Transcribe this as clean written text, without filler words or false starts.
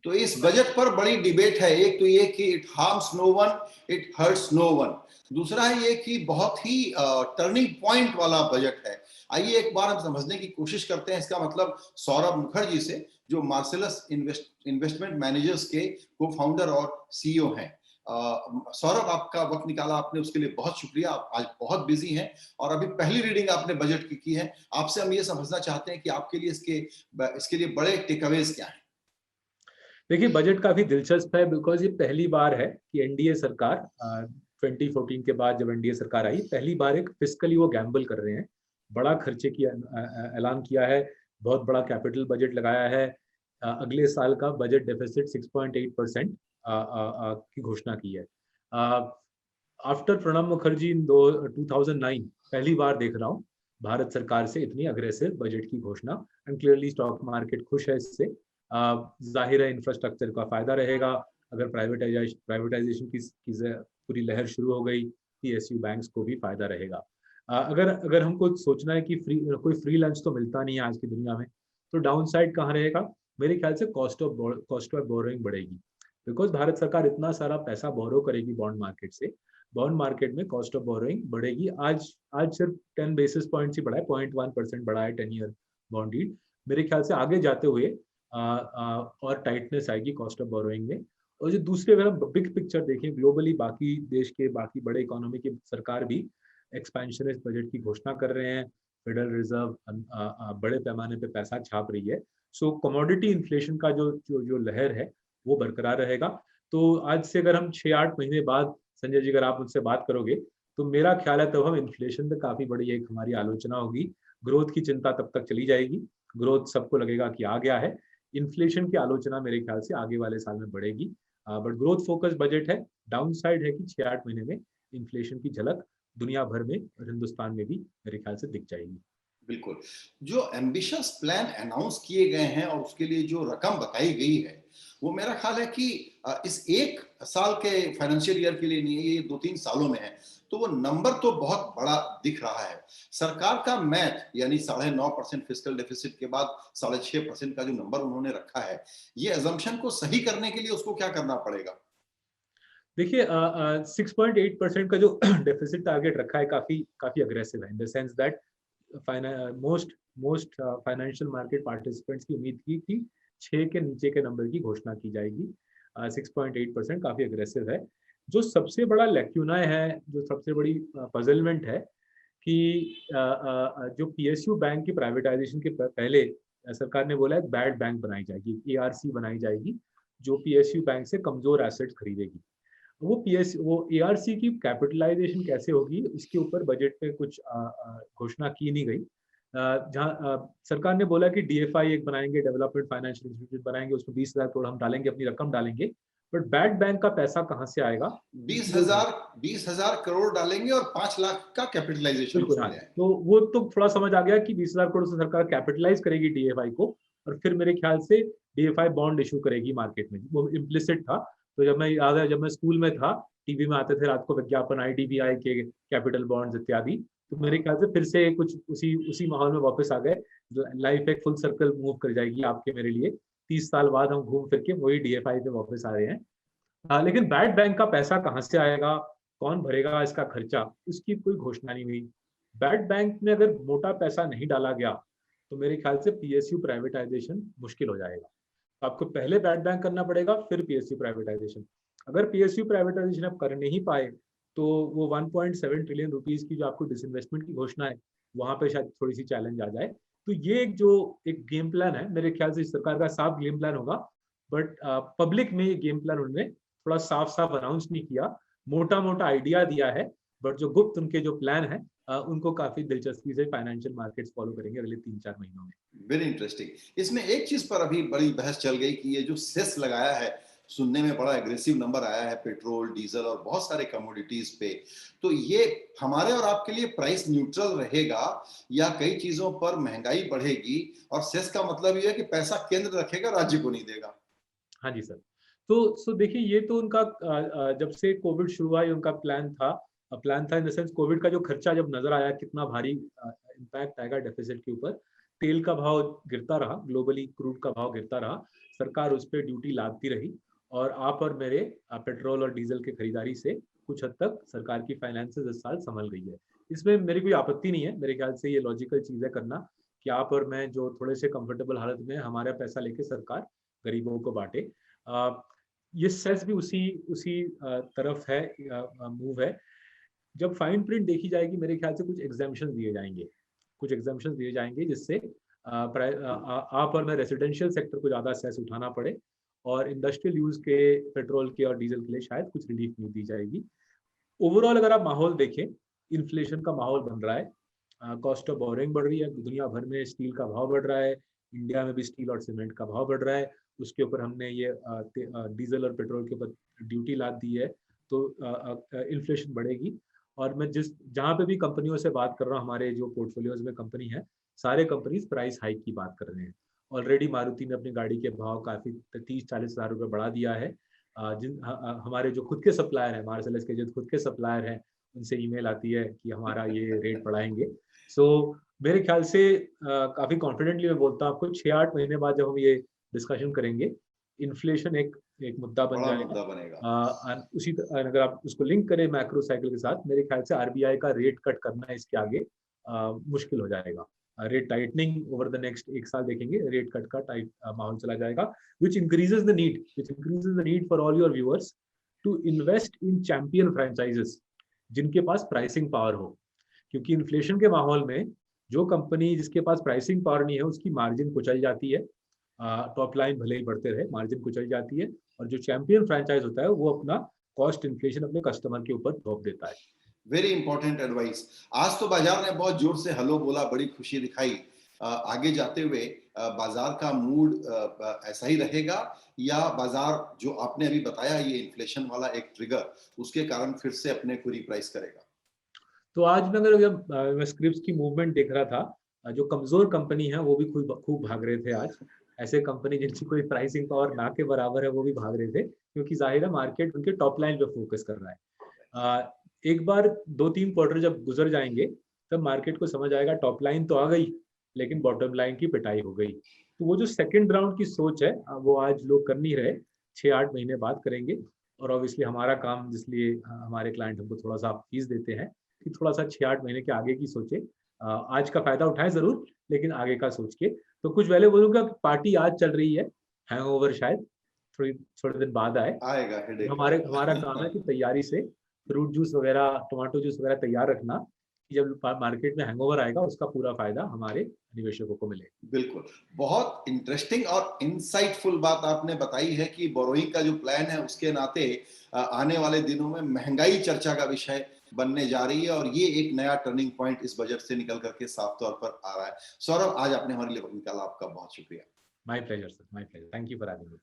तो इस बजट पर बड़ी डिबेट है। एक तो ये कि it harms no one, it hurts no one. दूसरा है ये कि बहुत ही टर्निंग पॉइंट वाला बजट है। आइए एक बार हम समझने की कोशिश करते हैं। इसका मतलब सौरभ मुखर्जी से, जो मार्सेलस इन्वेस्टमेंट मैनेजर्स के को फाउंडर और सीईओ हैं। सौरभ, आपका वक्त निकाला आपने, उसके लिए बहुत शुक्रिया। आप आज बहुत बिजी हैं और अभी पहली रीडिंग आपने बजट की है। आपसे हम ये समझना चाहते हैं कि आपके लिए इसके लिए बड़े टेकअवेज क्या हैं। देखिए, बजट काफी दिलचस्प है बिकॉज ये पहली बार है कि एनडीए सरकार 2014 के बाद जब एनडीए सरकार आई, पहली बार एक फिस्कली वो गैम्बल कर रहे हैं। बड़ा खर्चे की ऐलान किया है, बहुत बड़ा कैपिटल बजट लगाया है। अगले साल का बजट डेफिसिट 6.8% की घोषणा की है। आफ्टर प्रणब मुखर्जी इन 2009 पहली बार देख रहा हूँ भारत सरकार से इतनी अग्रेसिव बजट की घोषणा। एंड क्लियरली स्टॉक मार्केट खुश है इससे। जाहिर है इंफ्रास्ट्रक्चर का फायदा रहेगा। अगर प्राइवेटाइजेशन की पूरी लहर शुरू हो गई, पीएसयू बैंक्स को भी फायदा रहेगा। अगर हमको सोचना है कि कोई फ्री लंच तो मिलता नहीं है आज की दुनिया में, तो डाउन साइड कहाँ रहेगा? मेरे ख्याल से कॉस्ट ऑफ बोरोइंग बढ़ेगी। बिकॉज भारत सरकार इतना सारा पैसा बोरो करेगी बॉन्ड मार्केट से, बॉन्ड मार्केट में कॉस्ट ऑफ बोरोइंग बढ़ेगी। आज सिर्फ 10 बेसिस पॉइंट्स ही बढ़ा है, 0.1% बढ़ा है 10 ईयर बॉन्ड यील्ड। मेरे ख्याल से आगे जाते हुए और टाइटनेस आएगी कॉस्ट ऑफ बोरोइंग में। और जो दूसरे, अगर हम बिग पिक्चर देखें ग्लोबली, बाकी देश के बाकी बड़े इकोनॉमी की सरकार भी एक्सपेंशनिस्ट बजट की घोषणा कर रहे हैं। फेडरल रिजर्व बड़े पैमाने पे पैसा छाप रही है। सो कमोडिटी इन्फ्लेशन का जो लहर है वो बरकरार रहेगा। तो आज से अगर हम 6-8 महीने बाद, संजय जी, अगर आप मुझसे बात करोगे तो मेरा ख्याल है तब हम इन्फ्लेशन पे काफी बड़ी एक हमारी आलोचना होगी। ग्रोथ की चिंता तब तक चली जाएगी, ग्रोथ सबको लगेगा कि आ गया है। इन्फ्लेशन की आलोचना मेरे ख्याल से आगे वाले साल में बढ़ेगी। बट ग्रोथ फोकस बजट है। डाउन साइड है कि 6-8 महीने में इन्फ्लेशन की झलक दुनिया भर में और हिंदुस्तान में भी मेरे ख्याल से दिख जाएगी। बिल्कुल। जो एम्बिशियस प्लान अनाउंस किए गए हैं और उसके लिए जो रकम बताई गई है, वो मेरा ख्याल है कि इस एक साल के फाइनेंशियल ईयर के लिए नहीं है, ये 2-3 सालों में है। तो वो नंबर तो बहुत बड़ा दिख रहा है। सरकार का मैथ, यानी 9.5% फिस्कल डेफिसिट के बाद 6.5% का जो नंबर उन्होंने रखा है, ये अजम्पशन को सही करने के लिए उसको क्या करना पड़ेगा? देखिए, 6.8% का जो डेफिसिट टारगेट रखा है काफी काफी अग्रेसिव है, in the sense that most financial market participants की उम्मीद की कि 6 के नीचे के नंबर की घोषणा की जाएगी। 6.8% काफी अग्रेसिव है। जो सबसे बड़ा लेक्यूना है, जो सबसे बड़ी पजलमेंट है कि जो पीएसयू बैंक की प्राइवेटाइजेशन के पहले सरकार ने बोला है बैड बैंक बनाई जाएगी, एआरसी बनाई जाएगी, जो पीएसयू बैंक से कमजोर एसेट्स खरीदेगी। वो एआरसी की कैपिटलाइजेशन कैसे होगी, इसके ऊपर बजट में कुछ घोषणा की नहीं गई। जहां सरकार ने बोला कि डीएफआई एक बनाएंगे, डेवलपमेंट फाइनेंशियल इंस्टीट्यूट बनाएंगे, उसमें 20,000 करोड़ हम डालेंगे, अपनी रकम डालेंगे। बट बैड बैंक का पैसा कहाँ से आएगा? 20,000 करोड़ डालेंगे और 5 लाख का कैपिटलाइजेशन बिल्कुल, हाँ। उसमें है। तो वो तो थोड़ा समझ आ गया कि 20,000 करोड़ से सरकार कैपिटलाइज करेगी डीएफआई को, और फिर मेरे ख्याल से डीएफआई बॉन्ड इशू करेगी मार्केट में। वो इम्प्लिसिट था। तो जब मैं याद है, जब मैं स्कूल में था, टीवी में आते थे रात को विज्ञापन आईडीबीआई के कैपिटल बॉन्ड्स इत्यादि। तो मेरे ख्याल से फिर से कुछ उसी माहौल में वापस आ गए। जो लाइफ एक फुल सर्कल मूव कर जाएगी आपके मेरे लिए। 30 साल बाद हम घूम फिर के वही डीएफआई पे वापस आ रहे हैं। लेकिन बैड बैंक का पैसा कहाँ से आएगा, कौन भरेगा इसका खर्चा, उसकी कोई घोषणा नहीं हुई। बैड बैंक में अगर मोटा पैसा नहीं डाला गया तो मेरे ख्याल से पीएसयू प्राइवेटाइजेशन मुश्किल हो जाएगा। तो आपको पहले बैड बैंक करना पड़ेगा, फिर पीएसयू प्राइवेटाइजेशन। अगर पीएसयू प्राइवेटाइजेशन आप कर नहीं पाए तो वो 1.7 ट्रिलियन रुपीज की जो आपको डिसइन्वेस्टमेंट की घोषणा है, वहां पे शायद थोड़ी सी चैलेंज आ जाए। तो ये एक गेम प्लान है, मेरे ख्याल से सरकार का साफ गेम प्लान होगा। बट पब्लिक में ये गेम प्लान उन्होंने थोड़ा साफ साफ अनाउंस नहीं किया, मोटा मोटा आइडिया दिया है। बट जो गुप्त उनके जो प्लान है, उनको काफी दिलचस्पी से फाइनेंशियल मार्केट्स फॉलो करेंगे अगले 3-4 महीनों में। Very interesting. इसमें एक चीज पर अभी बड़ी बहस चल गई कि ये जो सेस लगाया है, सुनने में बड़ा एग्रेसिव नंबर आया है पेट्रोल, डीजल और बहुत सारे कमोडिटीज पे। तो ये हमारे और आपके लिए प्राइस न्यूट्रल रहेगा या कई चीजों पर महंगाई बढ़ेगी? और सेस का मतलब ये है कि पैसा केंद्र रखेगा, राज्य को नहीं देगा। हाँ जी सर। तो देखिए, ये तो उनका जब से कोविड शुरू हुआ उनका प्लान था इन द सेंस, कोविड का जो खर्चा जब नजर आया कितना भारी इम्पैक्ट आएगा डेफिसिट के ऊपर, तेल का भाव गिरता रहा, ग्लोबली क्रूड का भाव गिरता रहा, सरकार उस पर ड्यूटी लादती रही और आप और मेरे पेट्रोल और डीजल के खरीदारी से कुछ हद तक सरकार की फाइनेंसेस इस साल संभल गई है। इसमें मेरी कोई आपत्ति नहीं है, मेरे ख्याल से ये लॉजिकल चीज है करना कि आप और मैं जो थोड़े से कंफर्टेबल हालत में हमारा पैसा लेके सरकार गरीबों को बांटे। ये सेस भी उसी उसी तरफ है, मूव है। जब फाइन प्रिंट देखी जाएगी मेरे ख्याल से कुछ एग्जाम्पशन दिए जाएंगे, कुछ एग्जाम्पशन दिए जाएंगे जिससे आप और मैं रेसिडेंशियल सेक्टर को ज्यादा सेस उठाना पड़े और इंडस्ट्रियल यूज के पेट्रोल के और डीजल के लिए शायद कुछ रिलीफ नहीं दी जाएगी। ओवरऑल अगर आप माहौल देखें, इन्फ्लेशन का माहौल बन रहा है, कॉस्ट ऑफ बोरिंग बढ़ रही है, दुनिया भर में स्टील का भाव बढ़ रहा है, इंडिया में भी स्टील और सीमेंट का भाव बढ़ रहा है, उसके ऊपर हमने ये डीजल और पेट्रोल के ऊपर ड्यूटी लाद दी है, तो इन्फ्लेशन बढ़ेगी। और मैं जहाँ पे भी कंपनियों से बात कर रहा हूँ, हमारे जो पोर्टफोलियोज में कंपनी है, सारे कंपनीज प्राइस हाइक की बात कर रहे हैं। ऑलरेडी मारुति ने अपनी गाड़ी के भाव काफी 30-40 हज़ार रुपये बढ़ा दिया है। हमारे जो खुद के सप्लायर हैं, मार्सेलस के जो खुद के सप्लायर हैं, उनसे ईमेल आती है कि हमारा ये रेट बढ़ाएंगे। सो मेरे ख्याल से काफी कॉन्फिडेंटली मैं बोलता हूँ आपको 6-8 महीने बाद जब हम ये डिस्कशन करेंगे, इन्फ्लेशन एक मुद्दा बन जाएगा। उसी अगर आप उसको लिंक करें मैक्रो साइकिल के साथ, मेरे ख्याल से आरबीआई का रेट कट करना इसके आगे मुश्किल हो जाएगा। Rate tightening over the next 1 साल देखेंगे, रेट कट का टाइट माहौल चला जाएगा, which increases the need for all your viewers to invest in champion franchises जिनके पास प्राइसिंग पावर हो। क्योंकि इन्फ्लेशन के माहौल में जो कंपनी जिसके पास प्राइसिंग पावर नहीं है उसकी मार्जिन कुचल जाती है, टॉप लाइन भले ही बढ़ते रहे, मार्जिन कुचल जाती है, और जो चैंपियन फ्रेंचाइज होता है वो अपना कॉस्ट इन्फ्लेशन अपने कस्टमर के ऊपर थोप देता है। Very important advice. आज तो बाजार ने बहुत जोर से हेलो बोला, बड़ी खुशी दिखाई। आगे जाते हुए बाजार का मूड ऐसा ही रहेगा या बाजार जो आपने अभी बताया ये इन्फ्लेशन वाला एक ट्रिगर, उसके कारण फिर से अपने को रिप्राइस करेगा? तो आज मैं अगर मैं स्क्रिप्स की मूवमेंट देख रहा था, जो कमजोर कंपनी है वो भी खूब भाग रहे थे आज। ऐसे कंपनी जिनकी कोई प्राइसिंग पावर ना के बराबर है वो भी भाग रहे थे, क्योंकि जाहिर है मार्केट उनके टॉप लाइन पे फोकस कर रहा है। एक बार 2-3 क्वार्टर जब गुजर जाएंगे तब मार्केट को समझ आएगा टॉप लाइन तो आ गई लेकिन बॉटम लाइन की पिटाई हो गई। तो वो जो सेकंड राउंड की सोच है वो आज लोग कर नहीं रहे, 6-8 महीने बाद करेंगे। और ऑब्वियसली हमारा काम, जिसलिए हमारे क्लाइंट हमको थोड़ा सा फीस देते हैं, कि थोड़ा सा 6-8 महीने के आगे की सोचे। आज का फायदा उठाएं जरूर, लेकिन आगे का सोच के। तो कुछ पहले बोलूंगा, पार्टी आज चल रही है, हैंगओवर शायद थोड़े दिन बाद आएगा। हमारा काम है कि तैयारी से फ्रूट जूस वगैरह, टमाटो जूस वगैरह तैयार रखना, कि जब मार्केट में हैंगओवर आएगा उसका पूरा फायदा हमारे निवेशकों को मिले। बिल्कुल, बहुत इंटरेस्टिंग और इंसाइटफुल बात आपने बताई है कि बोरोइंग का जो प्लान है उसके नाते आने वाले दिनों में महंगाई चर्चा का विषय बनने जा रही है, और ये एक नया टर्निंग पॉइंट इस बजट से निकल करके साफ तौर पर आ रहा है। सौरभ, आज आपने हमारे लिए वक्त निकाला, आपका बहुत शुक्रिया। My pleasure sir, my pleasure. Thank you for having me.